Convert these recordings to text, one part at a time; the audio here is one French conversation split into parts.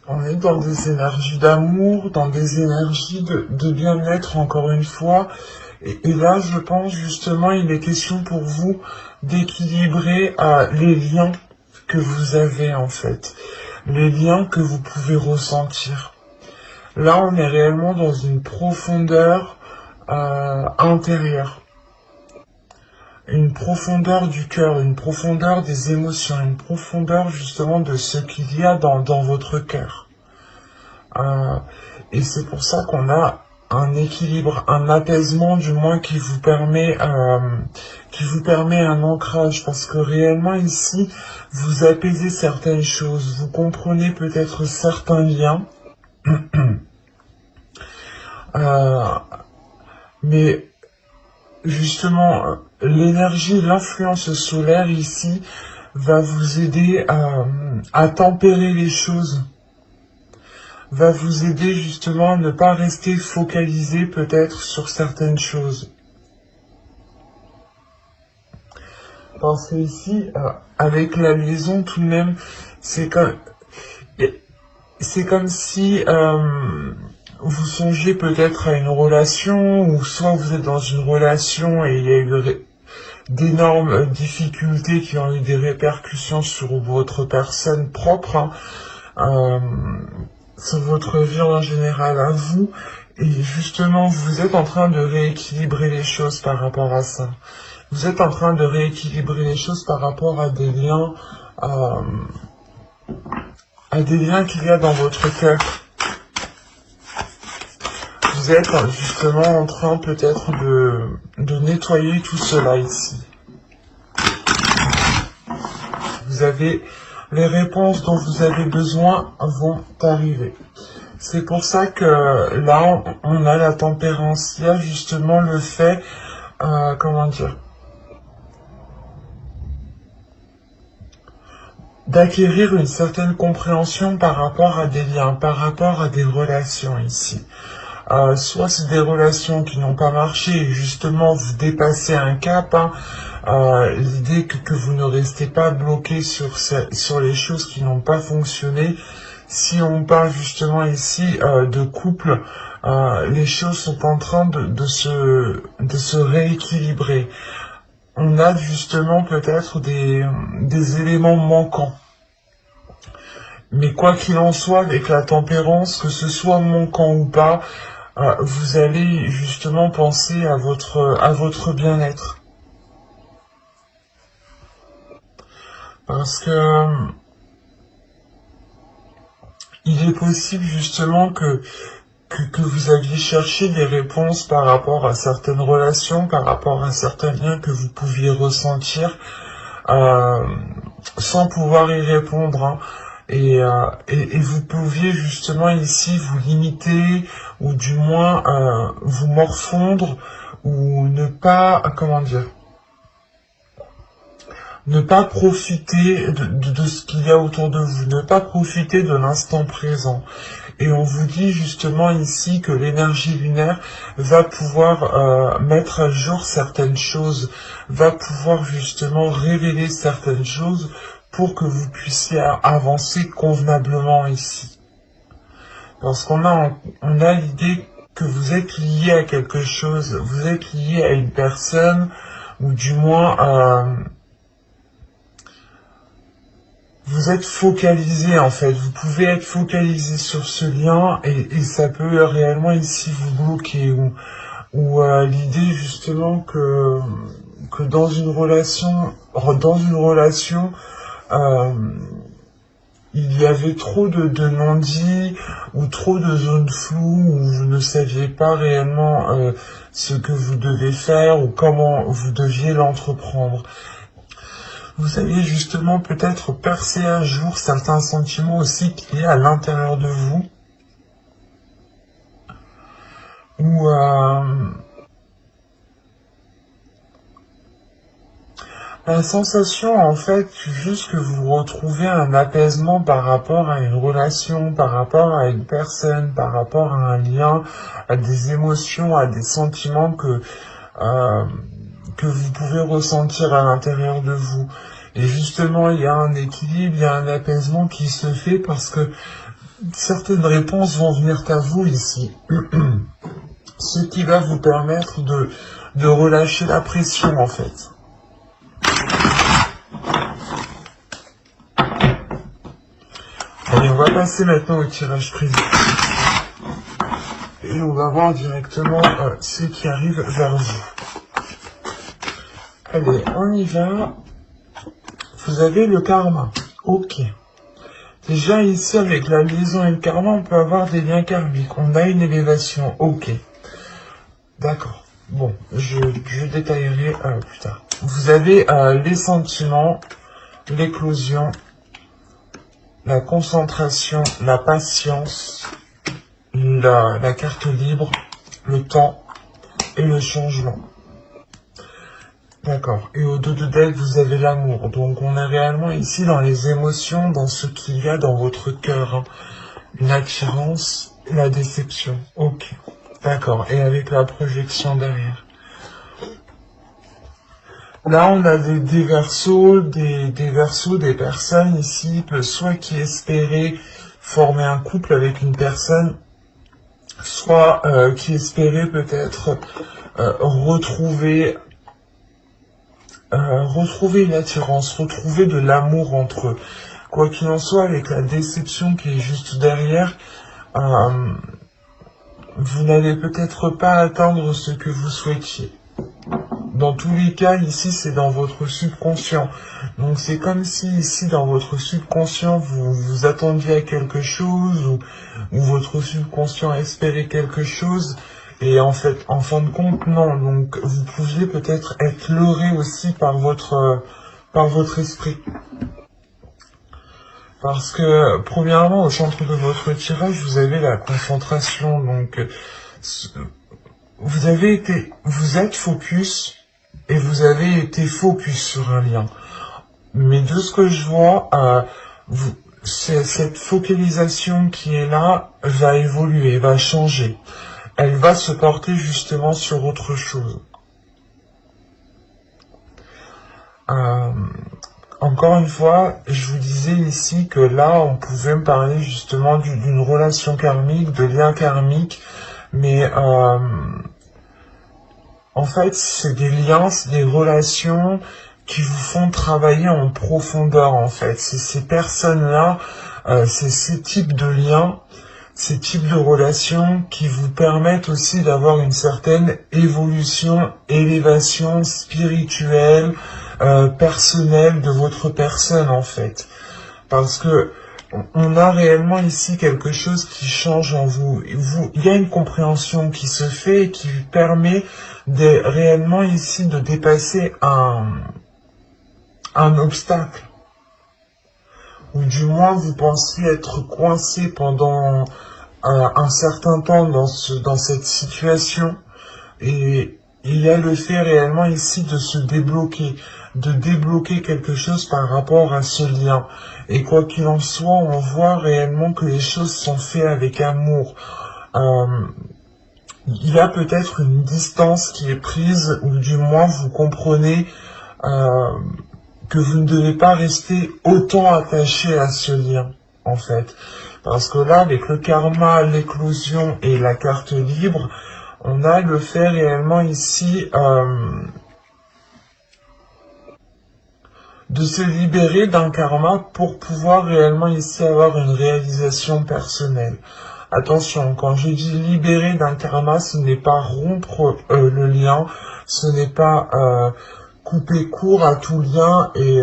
On est dans des énergies d'amour, dans des énergies de bien-être, encore une fois. Et là, je pense justement, il est question pour vous d'équilibrer les liens que vous avez en fait, les liens que vous pouvez ressentir. Là, on est réellement dans une profondeur intérieure, une profondeur du cœur, une profondeur des émotions, une profondeur justement de ce qu'il y a dans votre cœur. Euh, et c'est pour ça qu'on a un équilibre, un apaisement du moins qui vous permet un ancrage, parce que réellement ici, vous apaisez certaines choses, vous comprenez peut-être certains liens, euh, mais justement, l'énergie, l'influence solaire ici va vous aider à tempérer les choses, va vous aider justement à ne pas rester focalisé peut-être sur certaines choses. Parce que ici, avec la liaison tout de même, c'est comme, c'est comme si vous songez peut-être à une relation, ou soit vous êtes dans une relation et il y a eu d'énormes difficultés qui ont eu des répercussions sur votre personne propre, hein, euh, sur votre vie en général à vous, et justement vous êtes en train de rééquilibrer les choses par rapport à ça. Vous êtes en train de rééquilibrer les choses par rapport euh, à des liens qu'il y a dans votre cœur. Vous êtes justement en train peut-être de nettoyer tout cela ici. Vous avez les réponses dont vous avez besoin vont arriver. C'est pour ça que là, on a la tempérance. Il y a justement le fait, comment dire, d'acquérir une certaine compréhension par rapport à des liens, par rapport à des relations ici. Soit c'est des relations qui n'ont pas marché et justement vous dépassez un cap, hein, l'idée que vous ne restez pas bloqué sur les choses qui n'ont pas fonctionné. Si on parle justement ici de couple, les choses sont en train de se rééquilibrer. On a justement peut-être des éléments manquants. Mais quoi qu'il en soit, avec la tempérance, que ce soit manquant ou pas, vous allez justement penser à votre bien-être. Parce que il est possible justement que vous aviez cherché des réponses par rapport à certaines relations, par rapport à certains liens que vous pouviez ressentir, euh, sans pouvoir y répondre, hein. Et vous pouviez justement ici vous limiter, ou du moins vous morfondre, ou ne pas, comment dire, ne pas profiter de ce qu'il y a autour de vous, ne pas profiter de l'instant présent. Et on vous dit justement ici que l'énergie lunaire va pouvoir mettre à jour certaines choses, va pouvoir justement révéler certaines choses pour que vous puissiez avancer convenablement ici. Parce on a l'idée que vous êtes lié à quelque chose, vous êtes lié à une personne, ou du moins vous êtes focalisé en fait, vous pouvez être focalisé sur ce lien et ça peut réellement ici vous bloquer, ou l'idée justement que dans une relation euh, il y avait trop de non-dits, ou trop de zones floues où vous ne saviez pas réellement ce que vous devez faire ou comment vous deviez l'entreprendre. Vous allez justement peut-être percer un jour certains sentiments aussi qu'il y a à l'intérieur de vous, ou la sensation en fait juste que vous retrouvez un apaisement par rapport à une relation, par rapport à une personne, par rapport à un lien, à des émotions, à des sentiments que vous pouvez ressentir à l'intérieur de vous. Et justement, il y a un équilibre, il y a un apaisement qui se fait parce que certaines réponses vont venir à vous ici. Ce qui va vous permettre de relâcher la pression, en fait. Allez, on va passer maintenant au tirage privé. Et on va voir directement ce qui arrive vers vous. Allez, on y va. Vous avez le karma. Ok. Déjà ici, avec la liaison et le karma, on peut avoir des liens karmiques. On a une élévation. Ok. D'accord. Bon, je détaillerai plus tard. Vous avez les sentiments, l'éclosion, la concentration, la patience, la carte libre, le temps et le changement. D'accord. Et au dos de deck, vous avez l'amour. Donc on est réellement ici dans les émotions, dans ce qu'il y a dans votre cœur. Hein. L'attirance, la déception. Ok. D'accord. Et avec la projection derrière. Là, on a des versos, des personnes ici, soit qui espéraient former un couple avec une personne, soit qui espéraient peut-être retrouver une attirance, retrouver de l'amour entre eux. Quoi qu'il en soit, avec la déception qui est juste derrière, vous n'allez peut-être pas atteindre ce que vous souhaitiez. Dans tous les cas, ici, c'est dans votre subconscient. Donc, c'est comme si, ici, dans votre subconscient, vous vous attendiez à quelque chose, ou votre subconscient espérait quelque chose, et en fait, en fin de compte, non. Donc, vous pouviez peut-être être leurré aussi par votre esprit. Parce que, premièrement, au centre de votre tirage, vous avez la concentration. Donc, vous êtes focus, et vous avez été focus sur un lien. Mais de ce que je vois, cette focalisation qui est là va évoluer, va changer. Elle va se porter justement sur autre chose. Encore une fois, je vous disais ici que là, on pouvait me parler justement d'une relation karmique, de lien karmique, mais en fait, c'est des liens, c'est des relations qui vous font travailler en profondeur, en fait. C'est ces personnes-là, c'est ces types de liens, ces types de relations qui vous permettent aussi d'avoir une certaine évolution, élévation spirituelle, personnelle de votre personne, en fait. Parce que on a réellement ici quelque chose qui change en vous. Il y a une compréhension qui se fait et qui permet réellement ici de dépasser un obstacle. Ou du moins vous pensiez être coincé pendant un certain temps dans cette situation. Et il y a le fait réellement ici de se débloquer, de débloquer quelque chose par rapport à ce lien. Et quoi qu'il en soit, on voit réellement que les choses sont faites avec amour. Il y a peut-être une distance qui est prise, ou du moins vous comprenez que vous ne devez pas rester autant attaché à ce lien, en fait. Parce que là, avec le karma, l'éclosion et la carte libre, on a le fait réellement ici de se libérer d'un karma pour pouvoir réellement ici avoir une réalisation personnelle. Attention, quand je dis libérer d'un karma, ce n'est pas rompre le lien, ce n'est pas couper court à tout lien et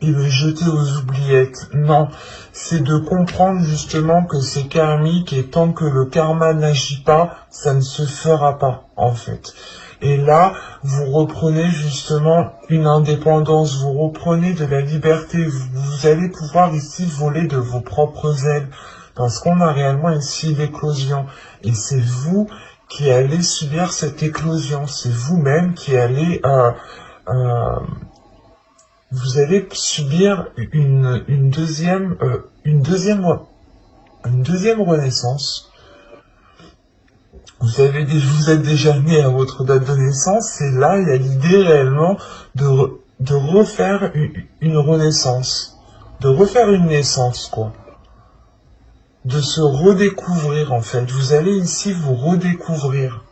le jeter aux oubliettes. Non, c'est de comprendre justement que c'est karmique et tant que le karma n'agit pas, ça ne se fera pas en fait. Et là, vous reprenez justement une indépendance, vous reprenez de la liberté, vous allez pouvoir ici voler de vos propres ailes, parce qu'on a réellement ici l'éclosion. Et c'est vous qui allez subir cette éclosion, c'est vous-même qui allez... vous allez subir une deuxième renaissance. Vous êtes déjà né à votre date de naissance, et là, il y a l'idée réellement de refaire une renaissance, de refaire une naissance, quoi. de se redécouvrir en fait. Vous allez ici vous redécouvrir.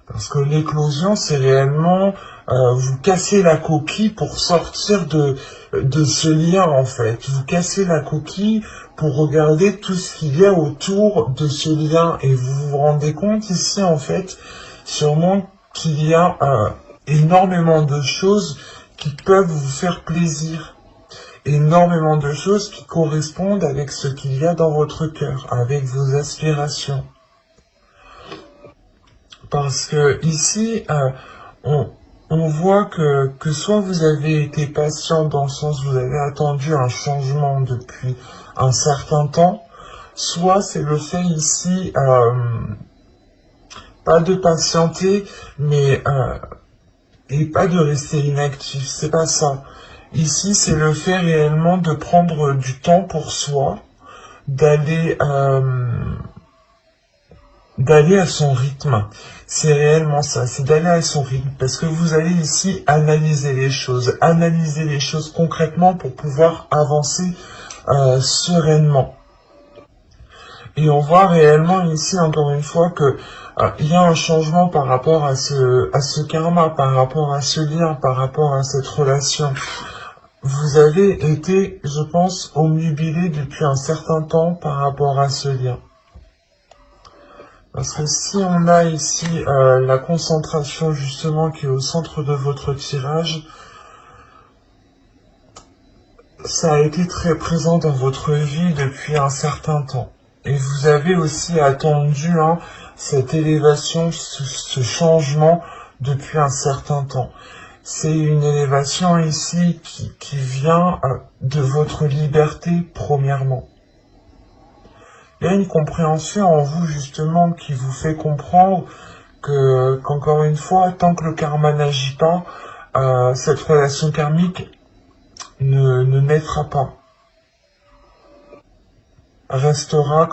Parce que l'éclosion, c'est réellement vous cassez la coquille pour sortir de ce lien en fait. Vous cassez la coquille pour regarder tout ce qu'il y a autour de ce lien. Et vous vous rendez compte ici en fait, sûrement qu'il y a énormément de choses qui peuvent vous faire plaisir. Énormément de choses qui correspondent avec ce qu'il y a dans votre cœur, avec vos aspirations. Parce que ici, on voit que soit vous avez été patient dans le sens où vous avez attendu un changement depuis un certain temps, soit c'est le fait ici, pas de patienter, mais et pas de rester inactif, c'est pas ça. Ici, c'est le fait réellement de prendre du temps pour soi, d'aller à son rythme. C'est réellement ça, c'est d'aller à son rythme, parce que vous allez ici analyser les choses concrètement pour pouvoir avancer sereinement. Et on voit réellement ici, encore une fois, que il y a un changement par rapport à ce karma, par rapport à ce lien, par rapport à cette relation. Vous avez été, je pense, omnubilé depuis un certain temps par rapport à ce lien. Parce que si on a ici la concentration justement qui est au centre de votre tirage, ça a été très présent dans votre vie depuis un certain temps. Et vous avez aussi attendu cette élévation, ce changement depuis un certain temps. C'est une élévation ici qui vient de votre liberté premièrement. Il y a une compréhension en vous justement qui vous fait comprendre qu'encore une fois, tant que le karma n'agit pas, cette relation karmique ne naîtra pas. Restera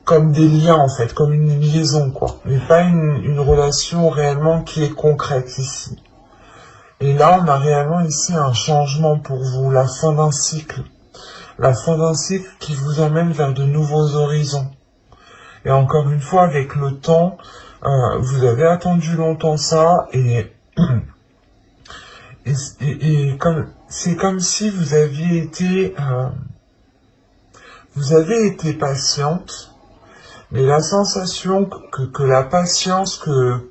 comme des liens en fait, comme une liaison quoi, mais pas une relation réellement qui est concrète ici. Et là, on a réellement ici un changement pour vous, la fin d'un cycle. La fin d'un cycle qui vous amène vers de nouveaux horizons. Et encore une fois, avec le temps, vous avez attendu longtemps ça, et c'est comme si vous aviez été patiente, mais la sensation que la patience que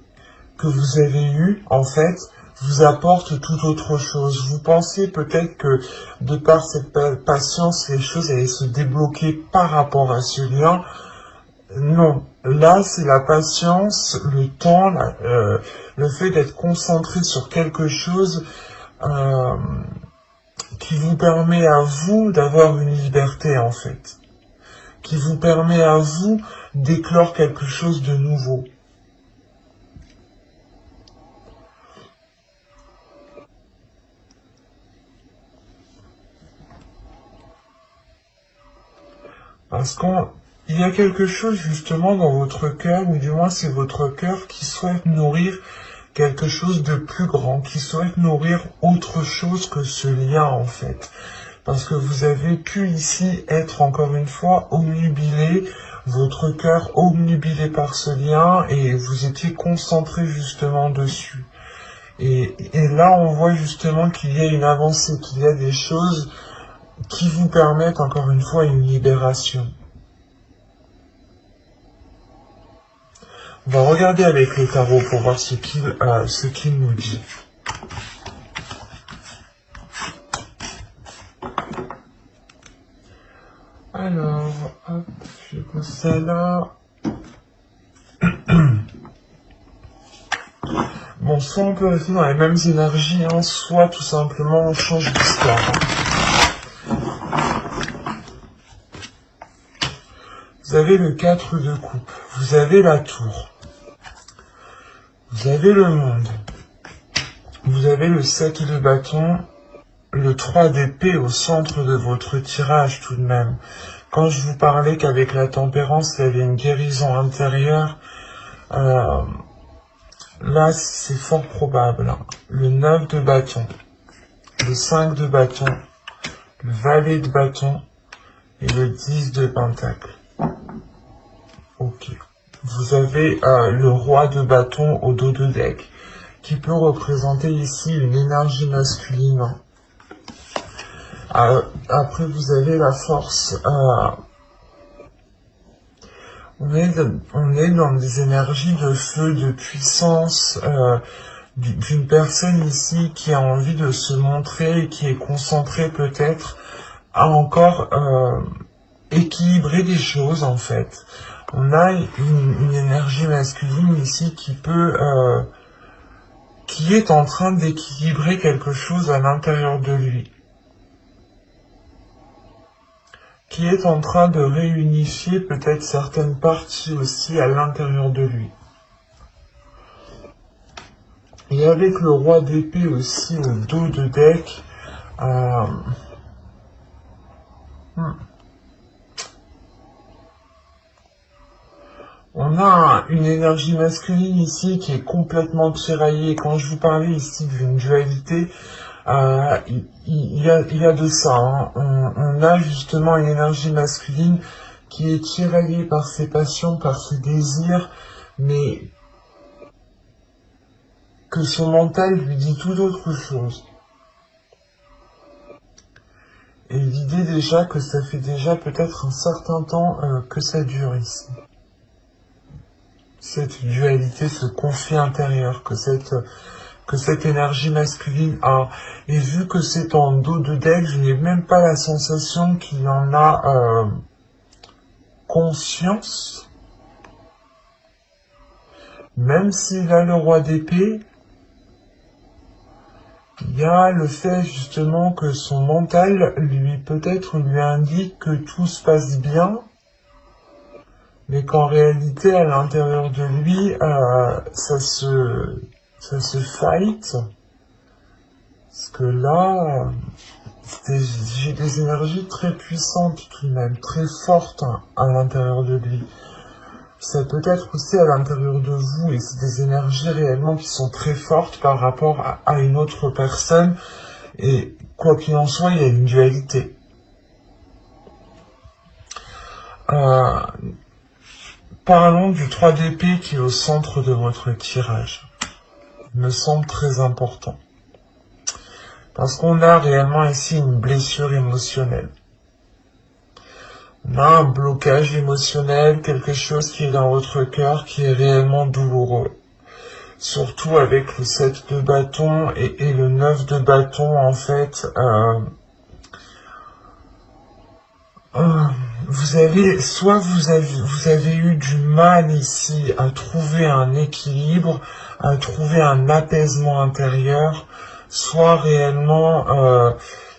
vous avez eue, en fait, vous apporte tout autre chose. Vous pensez peut-être que de par cette patience, les choses allaient se débloquer par rapport à ce lien. Non, là c'est la patience, le temps, le fait d'être concentré sur quelque chose qui vous permet à vous d'avoir une liberté en fait, qui vous permet à vous d'éclore quelque chose de nouveau. Parce qu'il y a quelque chose justement dans votre cœur, ou du moins c'est votre cœur qui souhaite nourrir quelque chose de plus grand, qui souhaite nourrir autre chose que ce lien en fait. Parce que vous avez pu ici être encore une fois omnubilé, votre cœur omnubilé par ce lien, et vous étiez concentré justement dessus. Et là on voit justement qu'il y a une avancée, qu'il y a des choses qui vous permettent encore une fois une libération. On va regarder avec les tarots pour voir ce qu'il nous dit. Alors, hop, je pose ça là. Bon, soit on peut rester dans les mêmes énergies, soit tout simplement on change d'histoire. Vous avez le 4 de coupe, vous avez la tour, vous avez le monde, vous avez le 7 de bâton, le 3 d'épée au centre de votre tirage tout de même. Quand je vous parlais qu'avec la tempérance, il y avait une guérison intérieure, là c'est fort probable. Le 9 de bâton, le 5 de bâton, le valet de bâton, et le 10 de Pentacle. Ok. Vous avez le roi de bâton au dos de deck, qui peut représenter ici une énergie masculine. Après, vous avez la force. On est dans des énergies de feu, de puissance, d'une personne ici qui a envie de se montrer et qui est concentrée peut-être à encore équilibrer des choses en fait. On a une énergie masculine ici qui est en train d'équilibrer quelque chose à l'intérieur de lui, qui est en train de réunifier peut-être certaines parties aussi à l'intérieur de lui. Et avec le roi d'épée aussi au dos de deck, on a une énergie masculine ici qui est complètement tiraillée. Quand je vous parlais ici d'une dualité, il y a de ça. Hein. On a justement une énergie masculine qui est tiraillée par ses passions, par ses désirs, mais que son mental lui dit tout autre chose. Et l'idée déjà que ça fait déjà peut-être un certain temps que ça dure ici. Cette dualité, ce conflit intérieur que cette énergie masculine a. Et vu que c'est en dos de deck, je n'ai même pas la sensation qu'il en a conscience. Même s'il a le roi d'épée, il y a le fait justement que son mental peut-être lui indique que tout se passe bien, mais qu'en réalité à l'intérieur de lui ça se fight, parce que là j'ai des énergies très puissantes tout de même, très fortes à l'intérieur de lui. Ça peut être aussi à l'intérieur de vous, et c'est des énergies réellement qui sont très fortes par rapport à une autre personne, et quoi qu'il en soit, il y a une dualité. Parlons du 3 d'épée qui est au centre de votre tirage. Il me semble très important. Parce qu'on a réellement ici une blessure émotionnelle. On a un blocage émotionnel, quelque chose qui est dans votre cœur, qui est réellement douloureux. Surtout avec le 7 de bâton et le 9 de bâton, en fait. Vous avez eu du mal ici à trouver un équilibre, à trouver un apaisement intérieur, soit réellement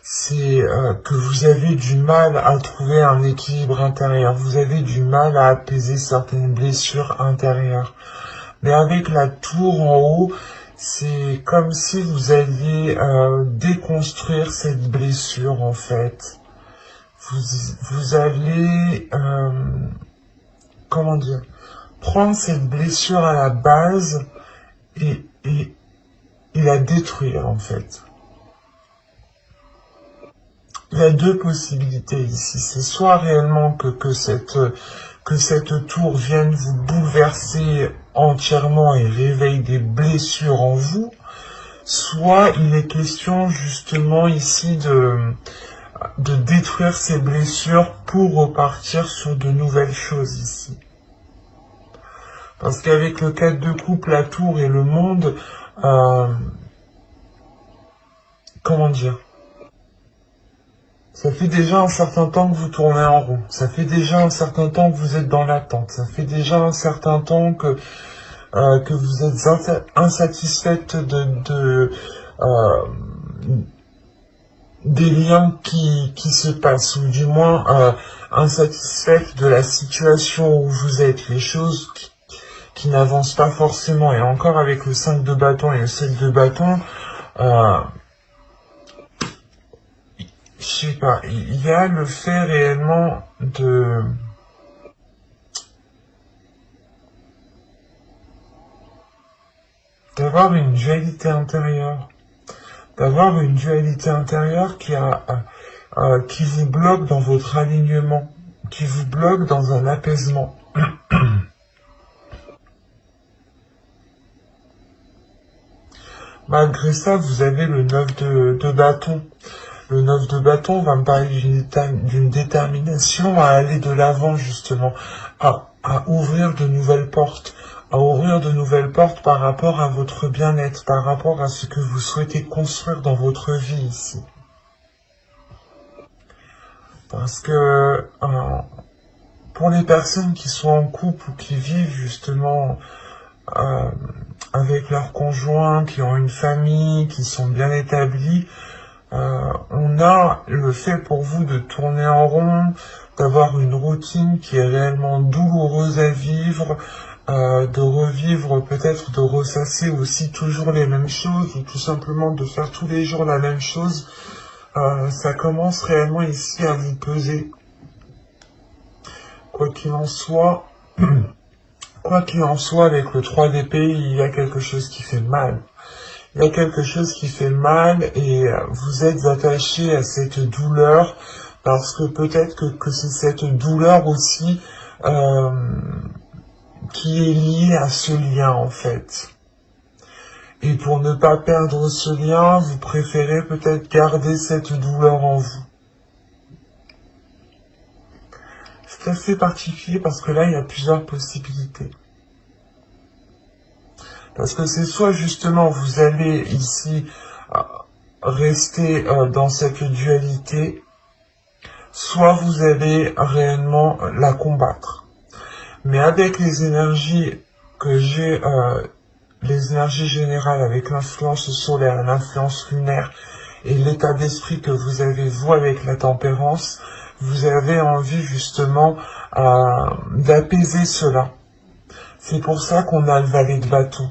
c'est que vous avez du mal à trouver un équilibre intérieur, vous avez du mal à apaiser certaines blessures intérieures. Mais avec la tour en haut, c'est comme si vous alliez déconstruire cette blessure en fait. Vous allez, comment dire, prendre cette blessure à la base et la détruire en fait. Il y a deux possibilités ici. C'est soit réellement que cette tour vienne vous bouleverser entièrement et réveille des blessures en vous, soit il est question justement ici de détruire ces blessures pour repartir sur de nouvelles choses ici. Parce qu'avec le 4 de coupe, la tour et le monde, comment dire, ça fait déjà un certain temps que vous tournez en rond, ça fait déjà un certain temps que vous êtes dans l'attente, ça fait déjà un certain temps que vous êtes insatisfaite des liens qui se passent, ou du moins insatisfaite de la situation où vous êtes, les choses qui n'avancent pas forcément. Et encore avec le 5 de bâton et le 7 de bâton, je sais pas, il y a le fait réellement d'avoir une dualité intérieure. D'avoir une dualité intérieure qui vous bloque dans votre alignement, qui vous bloque dans un apaisement. Malgré ça, vous avez le 9 de bâton. Le 9 de bâton va me parler d'une détermination à aller de l'avant, justement, à ouvrir de nouvelles portes, par rapport à votre bien-être, par rapport à ce que vous souhaitez construire dans votre vie ici. Parce que pour les personnes qui sont en couple ou qui vivent justement avec leurs conjoints, qui ont une famille, qui sont bien établis, on a le fait pour vous de tourner en rond, d'avoir une routine qui est réellement douloureuse à vivre, de revivre, peut-être de ressasser aussi toujours les mêmes choses, ou tout simplement de faire tous les jours la même chose. Ça commence réellement ici à vous peser. Quoi qu'il en soit, avec le 3 d'épée, il y a quelque chose qui fait mal. Il y a quelque chose qui fait mal et vous êtes attaché à cette douleur parce que peut-être que c'est cette douleur aussi qui est liée à ce lien en fait. Et pour ne pas perdre ce lien, vous préférez peut-être garder cette douleur en vous. C'est assez particulier parce que là, il y a plusieurs possibilités. Parce que c'est soit justement vous allez ici rester dans cette dualité, soit vous allez réellement la combattre. Mais avec les énergies que j'ai, les énergies générales avec l'influence solaire, l'influence lunaire et l'état d'esprit que vous avez vous avec la tempérance, vous avez envie justement d'apaiser cela. C'est pour ça qu'on a le valet de bâton.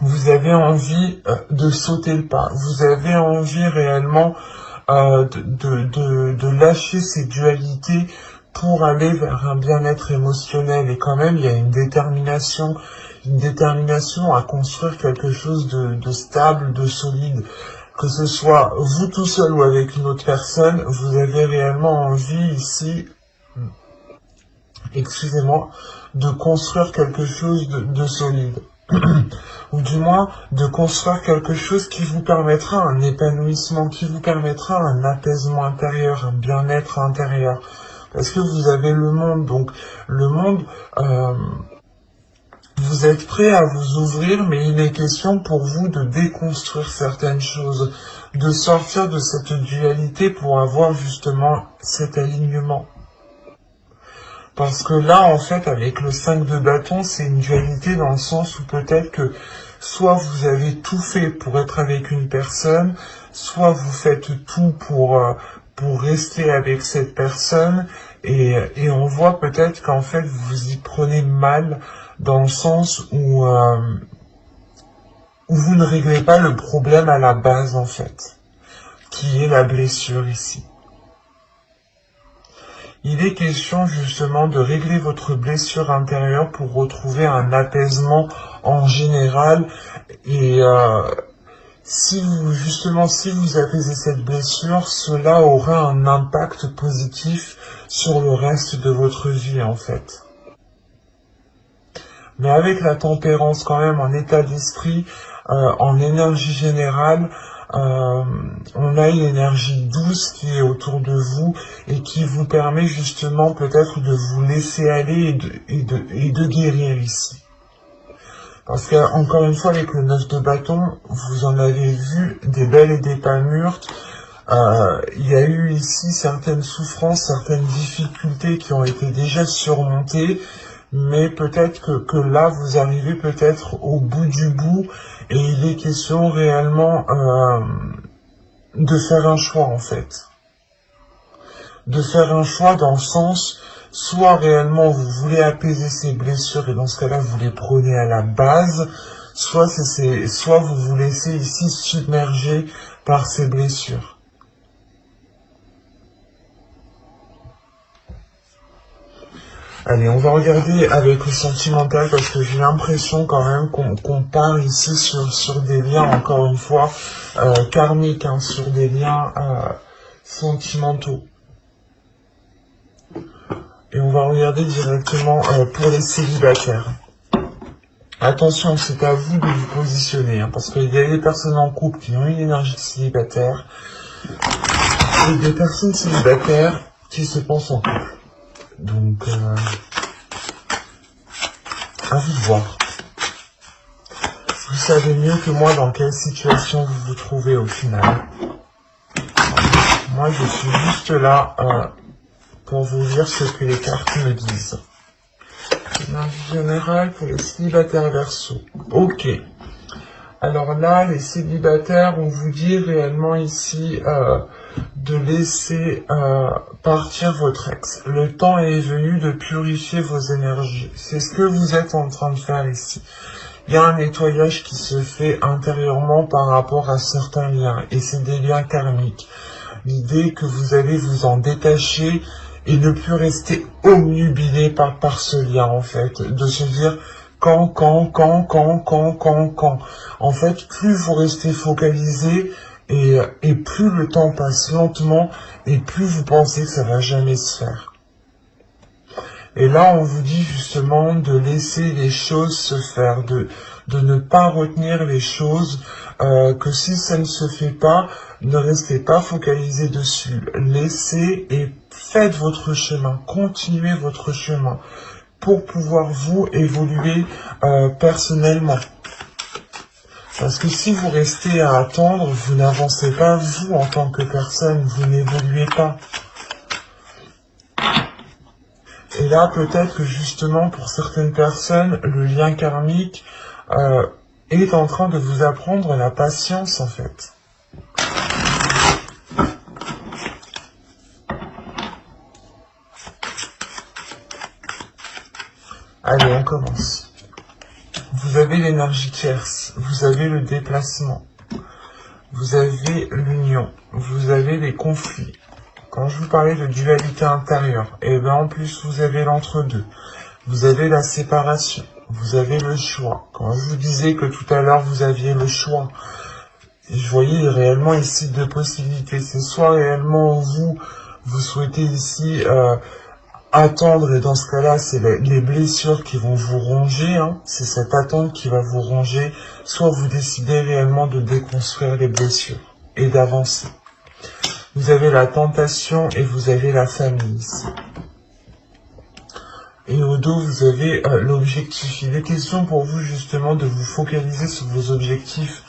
Vous avez envie de sauter le pas. Vous avez envie réellement de lâcher ces dualités pour aller vers un bien-être émotionnel. Et quand même, il y a une détermination à construire quelque chose de stable, de solide. Que ce soit vous tout seul ou avec une autre personne, vous avez réellement envie ici, excusez-moi, de construire quelque chose de solide. Ou du moins de construire quelque chose qui vous permettra un épanouissement, qui vous permettra un apaisement intérieur, un bien-être intérieur. Parce que vous avez le monde, donc le monde, vous êtes prêt à vous ouvrir, mais il est question pour vous de déconstruire certaines choses, de sortir de cette dualité pour avoir justement cet alignement. Parce que là, en fait, avec le 5 de bâton, c'est une dualité dans le sens où peut-être que soit vous avez tout fait pour être avec une personne, soit vous faites tout pour rester avec cette personne, et on voit peut-être qu'en fait, vous y prenez mal dans le sens où vous ne réglez pas le problème à la base, en fait, qui est la blessure ici. Il est question justement de régler votre blessure intérieure pour retrouver un apaisement en général. Et si vous apaisez cette blessure, cela aura un impact positif sur le reste de votre vie en fait. Mais avec la tempérance quand même en état d'esprit, en énergie générale, on a une énergie douce qui est autour de vous et qui vous permet justement peut-être de vous laisser aller et de guérir ici. Parce que encore une fois avec le 9 de bâton, vous en avez vu des belles et des pas mûres. Il y a eu ici certaines souffrances, certaines difficultés qui ont été déjà surmontées. Mais peut-être que là, vous arrivez peut-être au bout du bout et il est question réellement de faire un choix en fait. De faire un choix dans le sens, soit réellement vous voulez apaiser ces blessures et dans ce cas-là, vous les prenez à la base, soit vous vous laissez ici submerger par ces blessures. Allez, on va regarder avec le sentimental parce que j'ai l'impression quand même qu'on part ici sur des liens, encore une fois, karmiques, hein, sur des liens sentimentaux. Et on va regarder directement pour les célibataires. Attention, c'est à vous de vous positionner, hein, parce qu'il y a des personnes en couple qui ont une énergie célibataire, et des personnes célibataires qui se pensent en couple. Donc, à vous de voir. Vous savez mieux que moi dans quelle situation vous vous trouvez au final. Moi, je suis juste là pour vous dire ce que les cartes me disent. Énergie générale pour les célibataires Verseau. Ok. Alors là, les célibataires, on vous dit réellement ici de laisser partir votre ex. Le temps est venu de purifier vos énergies. C'est ce que vous êtes en train de faire ici. Il y a un nettoyage qui se fait intérieurement par rapport à certains liens, et c'est des liens karmiques. L'idée que vous allez vous en détacher et ne plus rester obnubilé par ce lien, en fait. De se dire quand. En fait, plus vous restez focalisé et plus le temps passe lentement et plus vous pensez que ça va jamais se faire. Et là, on vous dit justement de laisser les choses se faire, de ne pas retenir les choses, que si ça ne se fait pas, ne restez pas focalisé dessus. Laissez et faites votre chemin, continuez votre chemin pour pouvoir vous évoluer personnellement. Parce que si vous restez à attendre, vous n'avancez pas vous en tant que personne, vous n'évoluez pas. Et là, peut-être que justement, pour certaines personnes, le lien karmique est en train de vous apprendre la patience, en fait. Allez, on commence. Vous avez l'énergie tierce, vous avez le déplacement, vous avez l'union, vous avez les conflits. Quand je vous parlais de dualité intérieure, et bien en plus vous avez l'entre-deux. Vous avez la séparation, vous avez le choix. Quand je vous disais que tout à l'heure vous aviez le choix, je voyais réellement ici deux possibilités. C'est soit réellement vous souhaitez ici attendre, et dans ce cas-là, c'est les blessures qui vont vous ronger, hein. C'est cette attente qui va vous ronger, soit vous décidez réellement de déconstruire les blessures et d'avancer. Vous avez la tentation et vous avez la famille ici. Et au dos, vous avez l'objectif. Il est question pour vous justement de vous focaliser sur vos objectifs.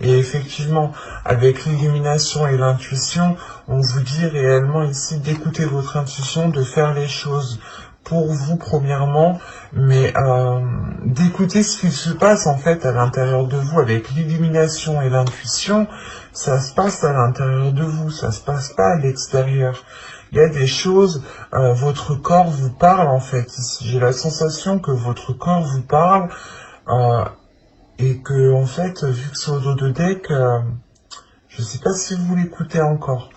Et effectivement, avec l'illumination et l'intuition, on vous dit réellement ici d'écouter votre intuition, de faire les choses pour vous premièrement, mais d'écouter ce qui se passe en fait à l'intérieur de vous. Avec l'illumination et l'intuition, ça se passe à l'intérieur de vous, ça se passe pas à l'extérieur. Il y a des choses, votre corps vous parle en fait ici. J'ai la sensation que votre corps vous parle, et que, en fait, vu que c'est au dos de deck, je ne sais pas si vous l'écoutez encore.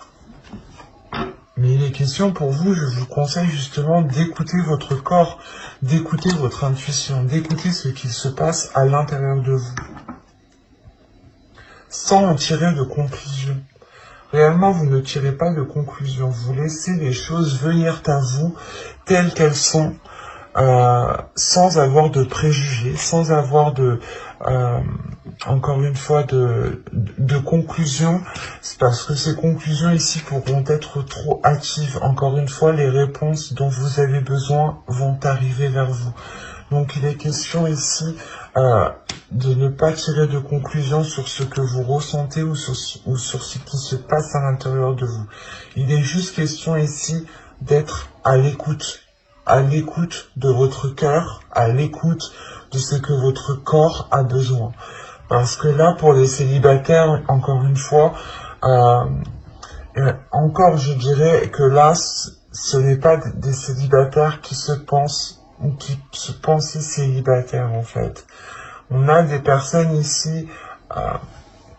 Mais il est question pour vous, je vous conseille justement d'écouter votre corps, d'écouter votre intuition, d'écouter ce qui se passe à l'intérieur de vous. Sans en tirer de conclusion. Réellement, vous ne tirez pas de conclusion. Vous laissez les choses venir à vous telles qu'elles sont. Sans avoir de préjugés, sans avoir de, encore une fois, de conclusions, c'est parce que ces conclusions ici pourront être trop hâtives. Encore une fois, les réponses dont vous avez besoin vont arriver vers vous. Donc il est question ici de ne pas tirer de conclusions sur ce que vous ressentez ou sur ce qui se passe à l'intérieur de vous. Il est juste question ici d'être à l'écoute de votre cœur, à l'écoute de ce que votre corps a besoin. Parce que là, pour les célibataires, encore une fois, encore je dirais que là, ce n'est pas des célibataires qui se pensent ou qui se pensaient célibataires en fait. On a des personnes ici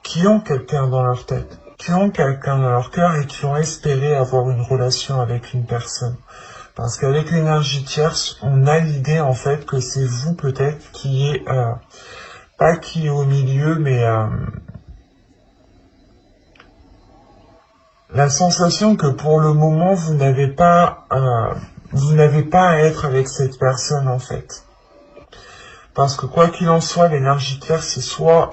qui ont quelqu'un dans leur tête, qui ont quelqu'un dans leur cœur et qui ont espéré avoir une relation avec une personne. Parce qu'avec l'énergie tierce, on a l'idée en fait que c'est vous peut-être qui est, pas qui est au milieu, mais la sensation que pour le moment, vous n'avez pas à être avec cette personne, en fait. Parce que quoi qu'il en soit, l'énergie claire, c'est soit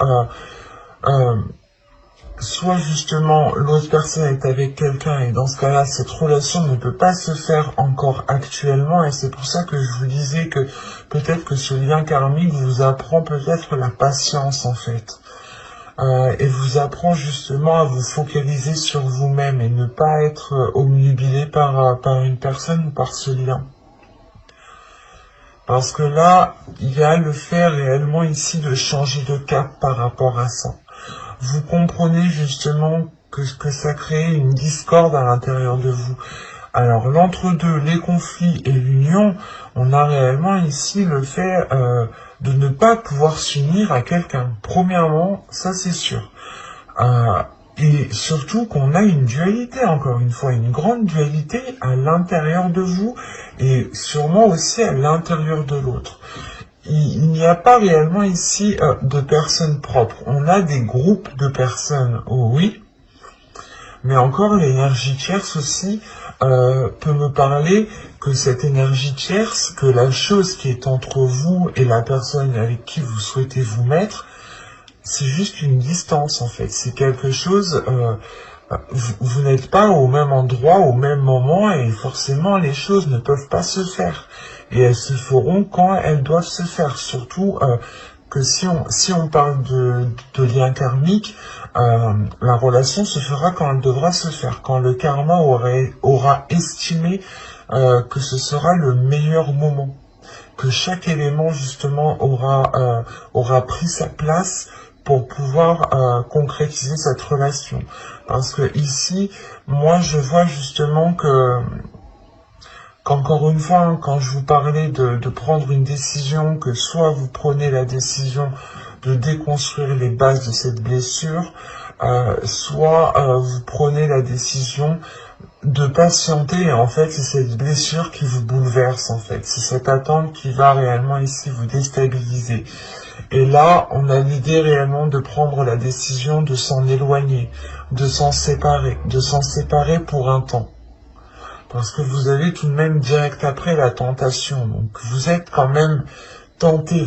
justement l'autre personne est avec quelqu'un et dans ce cas-là, cette relation ne peut pas se faire encore actuellement et c'est pour ça que je vous disais que peut-être que ce lien karmique vous apprend peut-être la patience en fait. Et vous apprend justement à vous focaliser sur vous-même et ne pas être obnubilé par une personne ou par ce lien. Parce que là, il y a le fait réellement ici de changer de cap par rapport à ça. Vous comprenez justement que ça crée une discorde à l'intérieur de vous. Alors l'entre-deux, les conflits et l'union, on a réellement ici le fait de ne pas pouvoir s'unir à quelqu'un. Premièrement, ça c'est sûr. Et surtout qu'on a une dualité, encore une fois, une grande dualité à l'intérieur de vous et sûrement aussi à l'intérieur de l'autre. Il n'y a pas réellement ici de personnes propres. On a des groupes de personnes, oui, mais encore l'énergie tierce aussi peut me parler que cette énergie tierce, que la chose qui est entre vous et la personne avec qui vous souhaitez vous mettre, c'est juste une distance en fait. C'est quelque chose, vous n'êtes pas au même endroit, au même moment et forcément les choses ne peuvent pas se faire. Et elles se feront quand elles doivent se faire. Surtout que si on parle de lien karmique, la relation se fera quand elle devra se faire. Quand le karma aura estimé que ce sera le meilleur moment. Que chaque élément justement aura pris sa place pour pouvoir concrétiser cette relation. Parce que ici, moi je vois justement qu'encore une fois, hein, quand je vous parlais de prendre une décision, que soit vous prenez la décision de déconstruire les bases de cette blessure, soit vous prenez la décision de patienter, et en fait c'est cette blessure qui vous bouleverse en fait, c'est cette attente qui va réellement ici vous déstabiliser. Et là, on a l'idée réellement de prendre la décision de s'en éloigner, de s'en séparer pour un temps. Parce que vous avez tout de même direct après la tentation. Donc vous êtes quand même tenté,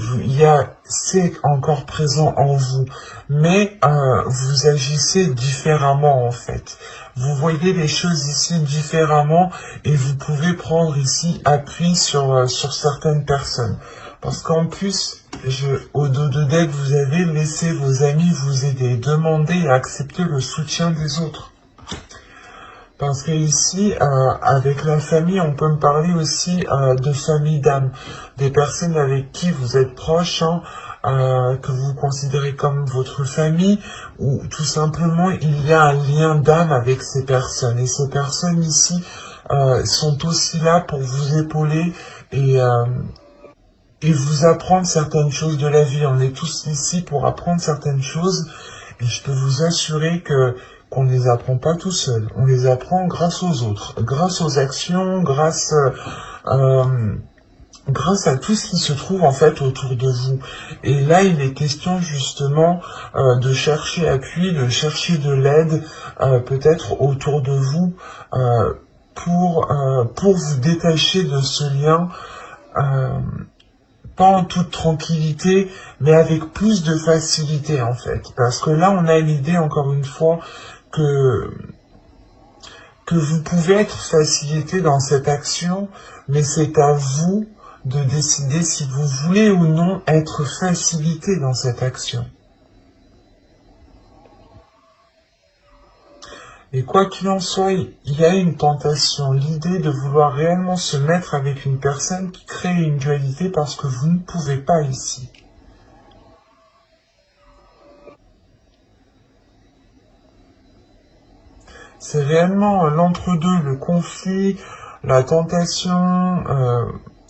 c'est encore présent en vous. Mais vous agissez différemment en fait. Vous voyez les choses ici différemment et vous pouvez prendre ici appui sur certaines personnes. Parce qu'en plus, au dos de deck, vous avez laissé vos amis vous aider, demander et accepter le soutien des autres. Parce que ici, avec la famille, on peut me parler aussi de famille d'âme, des personnes avec qui vous êtes proches, hein, que vous considérez comme votre famille, ou tout simplement il y a un lien d'âme avec ces personnes. Et ces personnes ici sont aussi là pour vous épauler et vous apprendre certaines choses de la vie. On est tous ici pour apprendre certaines choses, et je peux vous assurer qu'on ne les apprend pas tout seul. On les apprend grâce aux autres, grâce aux actions, grâce à tout ce qui se trouve en fait autour de vous. Et là, il est question justement de chercher appui, de chercher de l'aide, peut-être autour de vous, pour vous détacher de ce lien. Pas en toute tranquillité, mais avec plus de facilité en fait. Parce que là, on a l'idée, encore une fois, que vous pouvez être facilité dans cette action, mais c'est à vous de décider si vous voulez ou non être facilité dans cette action. Et quoi qu'il en soit, il y a une tentation, l'idée de vouloir réellement se mettre avec une personne qui crée une dualité parce que vous ne pouvez pas ici. C'est réellement l'entre-deux, le conflit, la tentation,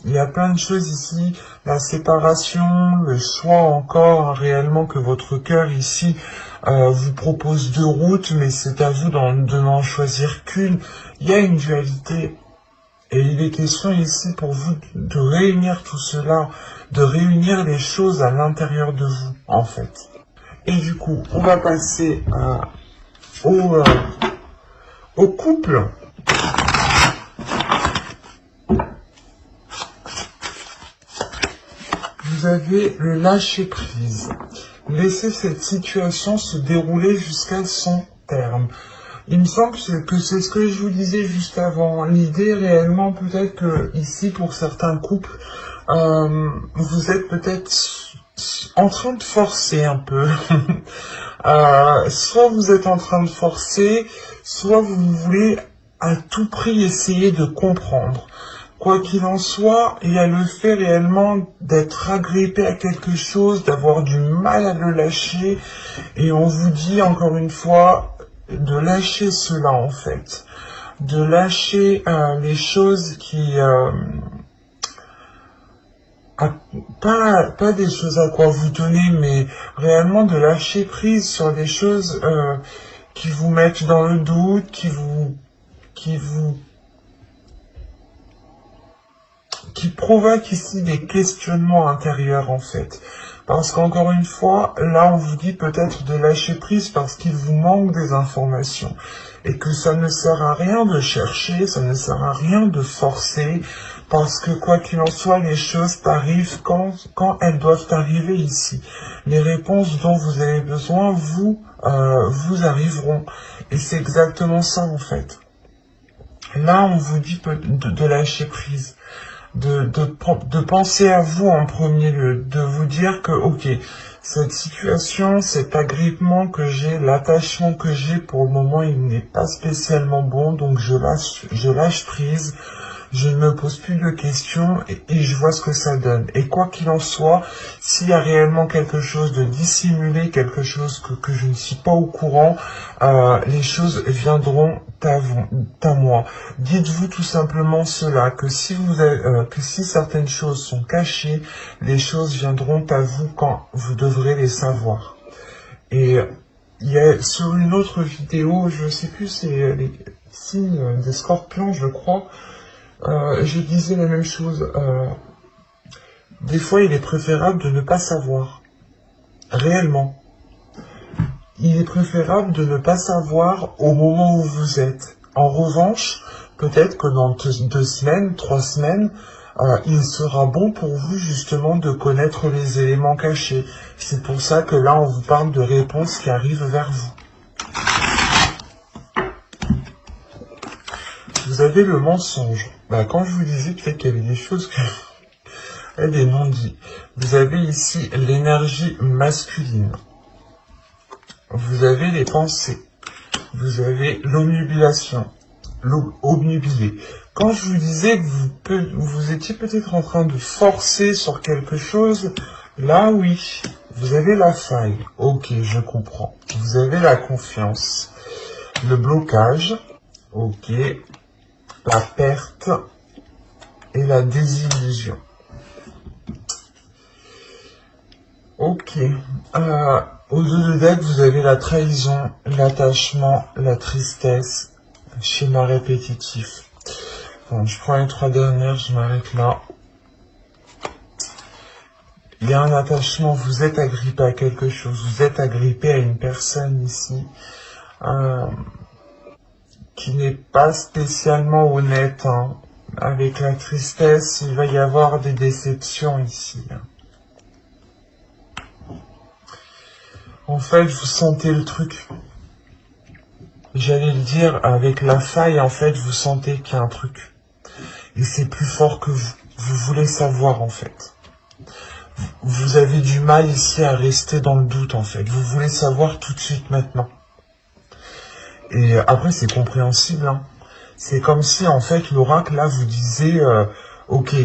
il y a plein de choses ici, la séparation, le choix encore réellement que votre cœur ici vous propose deux routes, mais c'est à vous de n'en choisir qu'une. Il y a une dualité. Et il est question ici pour vous de réunir tout cela, de réunir les choses à l'intérieur de vous, en fait. Et du coup, on va passer Au couple, vous avez le lâcher-prise. Laissez cette situation se dérouler jusqu'à son terme. Il me semble que c'est ce que je vous disais juste avant. L'idée réellement peut-être que ici pour certains couples, vous êtes peut-être en train de forcer un peu. Soit vous êtes en train de forcer, soit vous voulez à tout prix essayer de comprendre. Quoi qu'il en soit, il y a le fait réellement d'être agrippé à quelque chose, d'avoir du mal à le lâcher, et on vous dit encore une fois de lâcher cela en fait, de lâcher les choses qui... pas des choses à quoi vous tenez, mais réellement de lâcher prise sur des choses qui vous mettent dans le doute, qui provoquent ici des questionnements intérieurs en fait. Parce qu'encore une fois, là on vous dit peut-être de lâcher prise parce qu'il vous manque des informations. Et que ça ne sert à rien de chercher, ça ne sert à rien de forcer, parce que quoi qu'il en soit, les choses arrivent quand elles doivent arriver ici. Les réponses dont vous avez besoin, vous arriveront. Et c'est exactement ça en fait. Là, on vous dit de lâcher prise. De penser à vous en premier lieu, de vous dire que, ok, cette situation, cet agrippement que j'ai, l'attachement que j'ai pour le moment, il n'est pas spécialement bon, donc je lâche prise, je ne me pose plus de questions et je vois ce que ça donne. Et quoi qu'il en soit, s'il y a réellement quelque chose de dissimulé, quelque chose que je ne suis pas au courant, les choses viendront à moi. Dites-vous tout simplement cela, que si certaines choses sont cachées, les choses viendront à vous quand vous devrez les savoir. Et il y a sur une autre vidéo, je sais plus, c'est les signes des scorpions, je crois, je disais la même chose. Des fois, il est préférable de ne pas savoir. Réellement. Il est préférable de ne pas savoir au moment où vous êtes. En revanche, peut-être que dans 2 semaines, 3 semaines, il sera bon pour vous justement de connaître les éléments cachés. C'est pour ça que là, on vous parle de réponses qui arrivent vers vous. Vous avez le mensonge. Quand je vous disais peut-être qu'il y avait des choses et des non-dits. Vous avez ici l'énergie masculine. Vous avez les pensées. Vous avez l'omnubilation. Obnubilé. Quand je vous disais que vous étiez peut-être en train de forcer sur quelque chose, là oui, vous avez la faille. Ok, je comprends. Vous avez la confiance. Le blocage. Ok. La perte et la désillusion. Ok. Au 2 de dette, vous avez la trahison, l'attachement, la tristesse, schéma répétitif. Bon, je prends les 3 dernières, je m'arrête là. Il y a un attachement, vous êtes agrippé à quelque chose, vous êtes agrippé à une personne ici, qui n'est pas spécialement honnête, hein. Avec la tristesse, il va y avoir des déceptions ici. En fait, vous sentez le truc. J'allais le dire, avec la faille, en fait, vous sentez qu'il y a un truc. Et c'est plus fort que vous. Vous voulez savoir, en fait. Vous avez du mal ici à rester dans le doute, en fait. Vous voulez savoir tout de suite, maintenant. Et après, c'est compréhensible, hein. C'est comme si, en fait, l'oracle, là, vous disait, ok,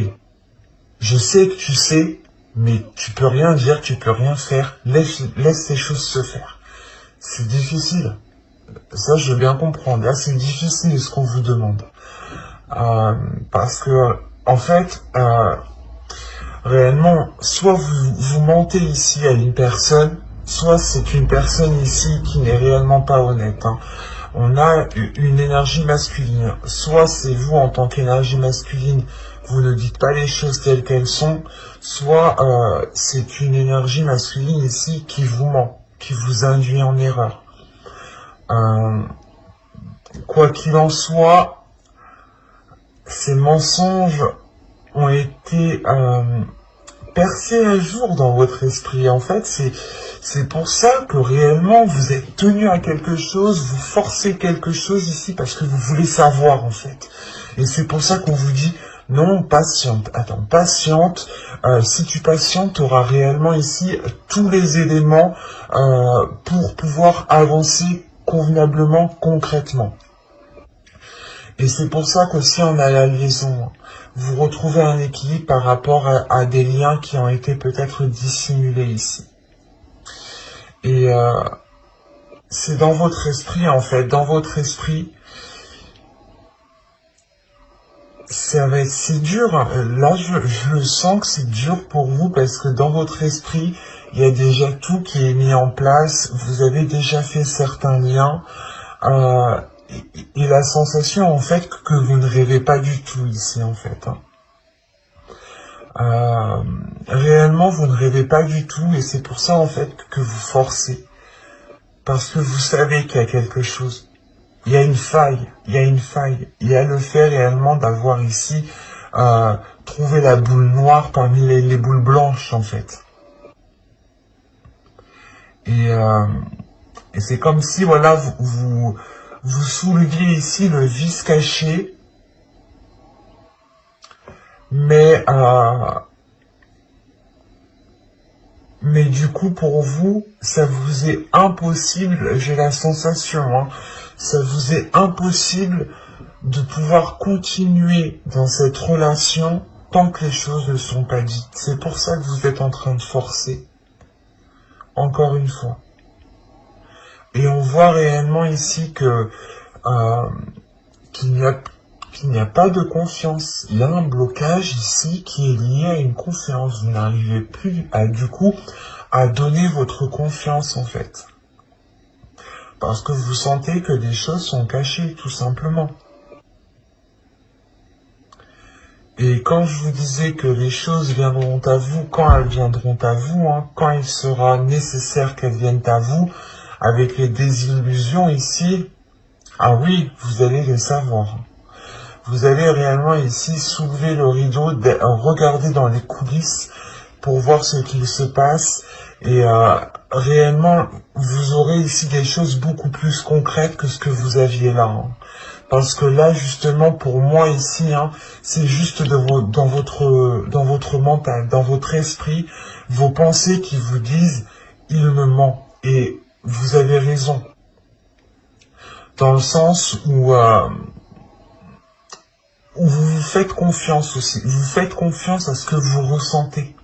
je sais que tu sais, mais tu peux rien dire, tu peux rien faire. Laisse ces choses se faire. C'est difficile. Ça, je veux bien comprendre. Là, c'est difficile ce qu'on vous demande. Parce que, en fait, réellement, soit vous mentez ici à une personne, soit c'est une personne ici qui n'est réellement pas honnête, hein. On a une énergie masculine. Soit c'est vous en tant qu'énergie masculine, vous ne dites pas les choses telles qu'elles sont, soit c'est une énergie masculine ici qui vous ment, qui vous induit en erreur. quoi qu'il en soit, ces mensonges ont été percés à jour dans votre esprit. En fait, c'est pour ça que réellement vous êtes tenu à quelque chose, vous forcez quelque chose ici parce que vous voulez savoir en fait. Et c'est pour ça qu'on vous dit non, patiente. Attends, patiente. Si tu patientes, tu auras réellement ici tous les éléments pour pouvoir avancer convenablement, concrètement. Et c'est pour ça qu'aussi on a la liaison. Vous retrouvez un équilibre par rapport à des liens qui ont été peut-être dissimulés ici. Et c'est dans votre esprit en fait, dans votre esprit, ça va être si dur. Là, je le sens que c'est dur pour vous parce que dans votre esprit, il y a déjà tout qui est mis en place. Vous avez déjà fait certains liens. Euh, et la sensation en fait que vous ne rêvez pas du tout ici en fait. Réellement, vous ne rêvez pas du tout et c'est pour ça en fait que vous forcez. Parce que vous savez qu'il y a quelque chose. Il y a une faille, il y a une faille. Il y a le fait réellement d'avoir ici trouvé la boule noire parmi les boules blanches en fait. Et c'est comme si voilà vous souleviez ici le vice caché, mais du coup pour vous ça vous est impossible. J'ai la sensation, hein, ça vous est impossible de pouvoir continuer dans cette relation tant que les choses ne sont pas dites. C'est pour ça que vous êtes en train de forcer. Encore une fois. Et on voit réellement ici que qu'il n'y a pas de confiance. Il y a un blocage ici qui est lié à une confiance. Vous n'arrivez plus à, du coup, à donner votre confiance en fait. Parce que vous sentez que des choses sont cachées, tout simplement. Et quand je vous disais que les choses viendront à vous, quand elles viendront à vous, hein, quand il sera nécessaire qu'elles viennent à vous, avec les désillusions ici, ah oui, vous allez les savoir. Vous allez réellement ici soulever le rideau, regarder dans les coulisses pour voir ce qu'il se passe. Et réellement, vous aurez ici des choses beaucoup plus concrètes que ce que vous aviez là. Hein. Parce que là, justement, pour moi ici, hein, c'est juste dans votre mental, dans votre esprit, vos pensées qui vous disent « il me ment ». Et vous avez raison. Dans le sens où vous vous faites confiance aussi. Vous faites confiance à ce que vous ressentez.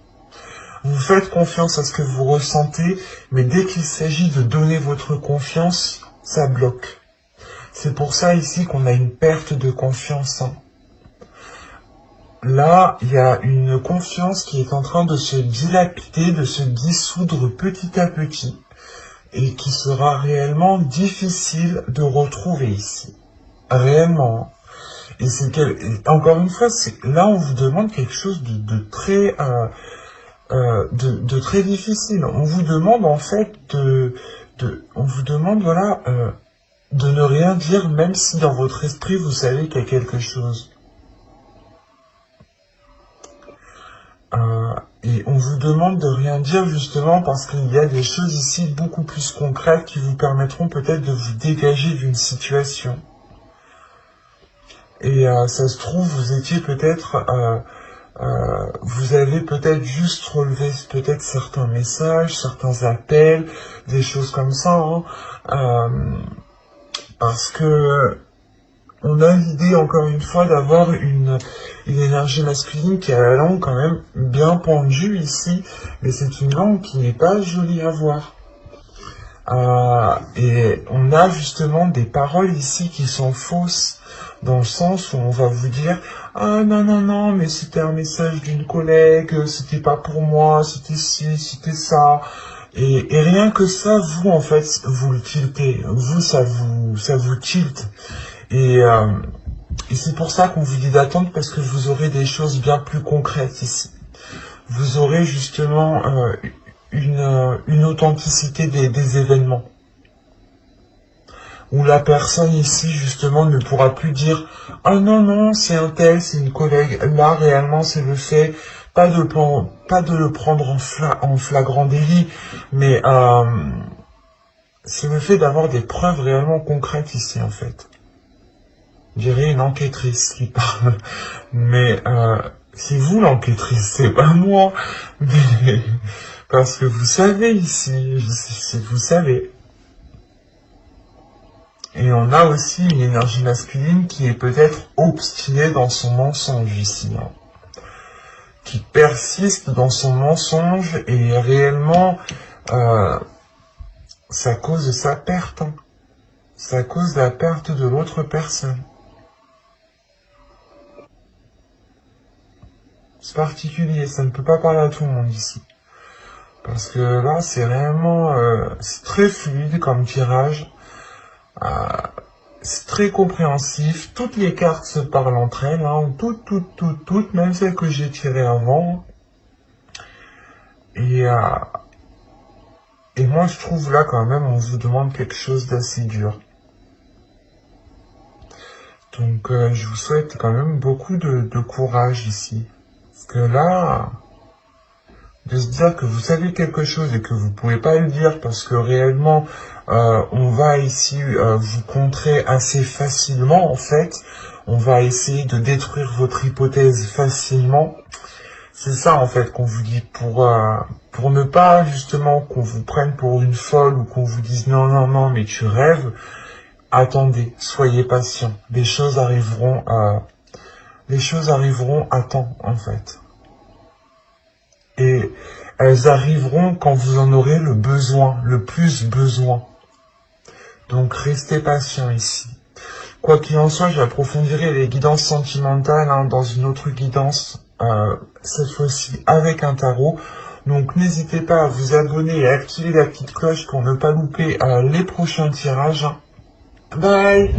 Vous faites confiance à ce que vous ressentez, mais dès qu'il s'agit de donner votre confiance, ça bloque. C'est pour ça ici qu'on a une perte de confiance. Hein. Là, il y a une confiance qui est en train de se dilapider, de se dissoudre petit à petit, et qui sera réellement difficile de retrouver ici. Réellement. Et encore une fois, là on vous demande quelque chose de très très difficile. On vous demande en fait on vous demande voilà de ne rien dire, même si dans votre esprit vous savez qu'il y a quelque chose. Et on vous demande de rien dire justement parce qu'il y a des choses ici beaucoup plus concrètes qui vous permettront peut-être de vous dégager d'une situation. Et ça se trouve, vous étiez peut-être, vous avez peut-être juste relevé peut-être certains messages, certains appels, des choses comme ça, hein, parce que on a l'idée encore une fois d'avoir une énergie masculine qui a la langue quand même bien pendue ici, mais c'est une langue qui n'est pas jolie à voir. Et on a justement des paroles ici qui sont fausses, dans le sens où on va vous dire « Ah non, non, non, mais c'était un message d'une collègue, c'était pas pour moi, c'était ci, c'était ça. » Et rien que ça, vous, en fait, vous le tiltez. Vous, ça vous tilte. Et c'est pour ça qu'on vous dit d'attendre, parce que vous aurez des choses bien plus concrètes ici. Vous aurez justement une authenticité des événements. où la personne ici, justement, ne pourra plus dire « Ah non, non, c'est un tel, c'est une collègue ». Là, réellement, c'est le fait, pas de le prendre en flagrant délit, mais c'est le fait d'avoir des preuves réellement concrètes ici, en fait. Je dirais une enquêtrice qui parle, mais c'est vous l'enquêtrice, c'est pas moi, mais parce que vous savez ici, vous savez. Et on a aussi une énergie masculine qui est peut-être obstinée dans son mensonge ici, hein, qui persiste dans son mensonge et réellement ça cause sa perte, hein. Ça cause la perte de l'autre personne. C'est particulier, ça ne peut pas parler à tout le monde ici. Parce que là, c'est réellement c'est très fluide comme tirage. C'est très compréhensif. Toutes les cartes se parlent entre elles. Hein. Toutes, même celles que j'ai tirées avant. Et moi, je trouve là quand même, on vous demande quelque chose d'assez dur. Donc, je vous souhaite quand même beaucoup de courage ici. Parce que là, de se dire que vous savez quelque chose et que vous pouvez pas le dire parce que réellement, on va ici vous contrer assez facilement, en fait. On va essayer de détruire votre hypothèse facilement. C'est ça, en fait, qu'on vous dit pour ne pas, justement, qu'on vous prenne pour une folle ou qu'on vous dise non, non, non, mais tu rêves. Attendez, soyez patient. Les choses arriveront à temps, en fait. Et elles arriveront quand vous en aurez le besoin, le plus besoin. Donc restez patient ici. Quoi qu'il en soit, j'approfondirai les guidances sentimentales dans une autre guidance, cette fois-ci avec un tarot. Donc n'hésitez pas à vous abonner et à activer la petite cloche pour ne pas louper les prochains tirages. Bye!